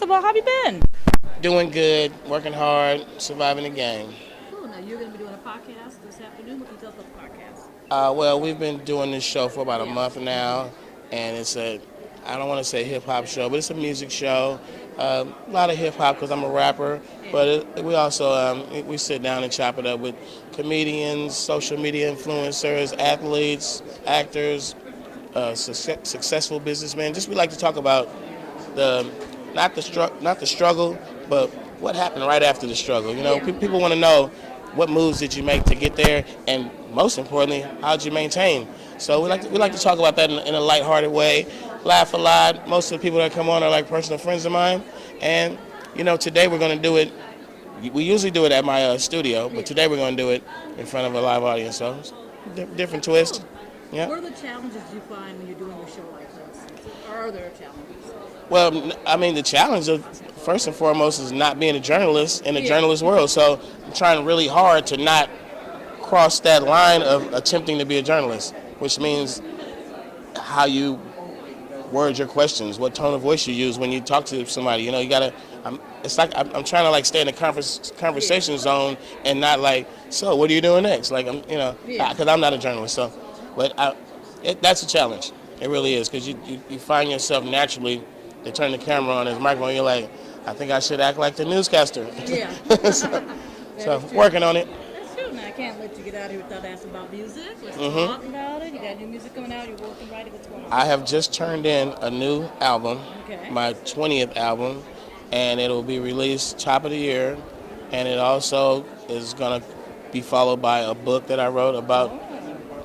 First of all, how have you been? Doing good, working hard, surviving the game. Cool. Now you're going to be doing a podcast this afternoon. What can you tell us about the podcast? Well, we've been doing this show for about a Yeah. month now, and I don't want to say hip hop show, but it's a music show. A lot of hip hop because I'm a rapper, but we also we sit down and chop it up with comedians, social media influencers, athletes, actors, successful businessmen. Just we like to talk about the not the struggle, but what happened right after the struggle. You know, Yeah. people want to know what moves did you make to get there, and most importantly, how did you maintain? So we like to talk about that in a lighthearted way, laugh a lot. Most of the people that come on are like personal friends of mine, and today we're going to do it. We usually do it at my studio, but today we're going to do it in front of a live audience. So it's a different twist. Yeah. What are the challenges you find when you're doing a show like this? Are there challenges? Well, I mean, the challenge of first and foremost is not being a journalist in a journalist world. So I'm trying really hard to not cross that line of attempting to be a journalist, which means how you word your questions, what tone of voice you use when you talk to somebody. You gotta. It's like I'm trying to stay in the conversation zone and not so what are you doing next? Because I'm not a journalist. So, but that's a challenge. It really is because you find yourself naturally. They turn the camera on, there's a microphone, you're like, I think I should act like the newscaster. Yeah. so working on it. That's true. Now, I can't let you get out of here without asking about music. Let's talk about it. You got new music coming out. You're working right. What's going on? I have just turned in a new album, Okay. my 20th album, and it'll be released top of the year. And it also is going to be followed by a book that I wrote about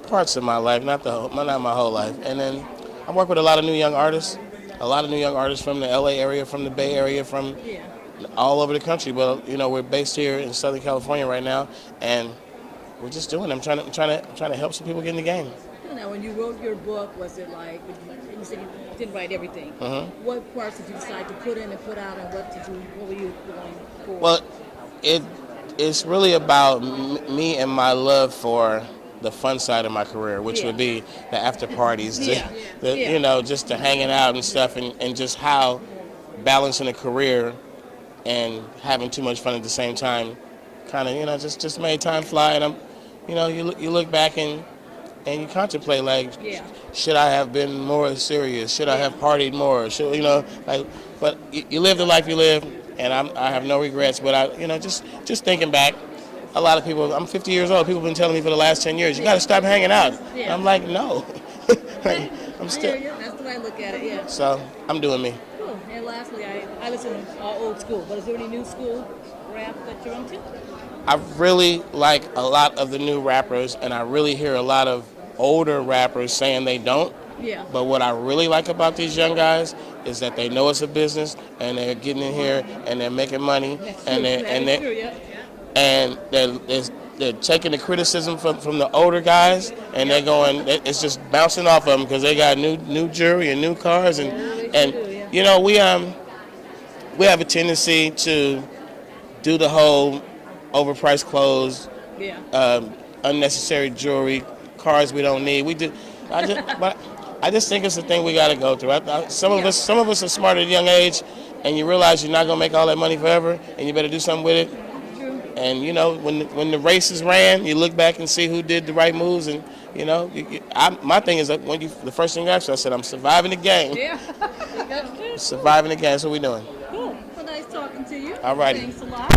parts of my life, not my whole life. And then I work with a lot of new young artists. A lot of new young artists from the LA area, from the Bay Area, from all over the country. But we're based here in Southern California right now, and we're just doing it. I'm trying to help some people get in the game. Now, when you wrote your book, was it like you said you didn't write everything? What parts did you decide to put in and put out, and what were you going for? Well, it's really about me and my love for the fun side of my career, which would be the after parties, just the hanging out and stuff, and just how balancing a career and having too much fun at the same time kind of, just made time fly. And you look back and you contemplate, should I have been more serious? Should I have partied more? But you live the life you live, and I have no regrets. But just thinking back, a lot of people, I'm 50 years old, people have been telling me for the last 10 years, you got to stop hanging out. And I'm like, no. I'm still. I hear you. That's the way I look at it, yeah. So I'm doing me. Cool. And lastly, I listen to old school, but is there any new school rap that you're into? I really like a lot of the new rappers, and I really hear a lot of older rappers saying they don't. Yeah. But what I really like about these young guys is that they know it's a business, and they're getting in here, and they're making money, and they're taking the criticism from the older guys, and they're going. It's just bouncing off of them because they got new jewelry and new cars, and we have a tendency to do the whole overpriced clothes, unnecessary jewelry, cars we don't need. We do. I just think it's a thing we got to go through. Some of us are smart at a young age, and you realize you're not gonna make all that money forever, and you better do something with it. And when the races ran, you look back and see who did the right moves. And my thing is that the first thing you asked, I said I'm surviving the game. Yeah, that's true. Surviving the game. That's what we're doing. Cool. Well, nice talking to you. All righty. Thanks a lot.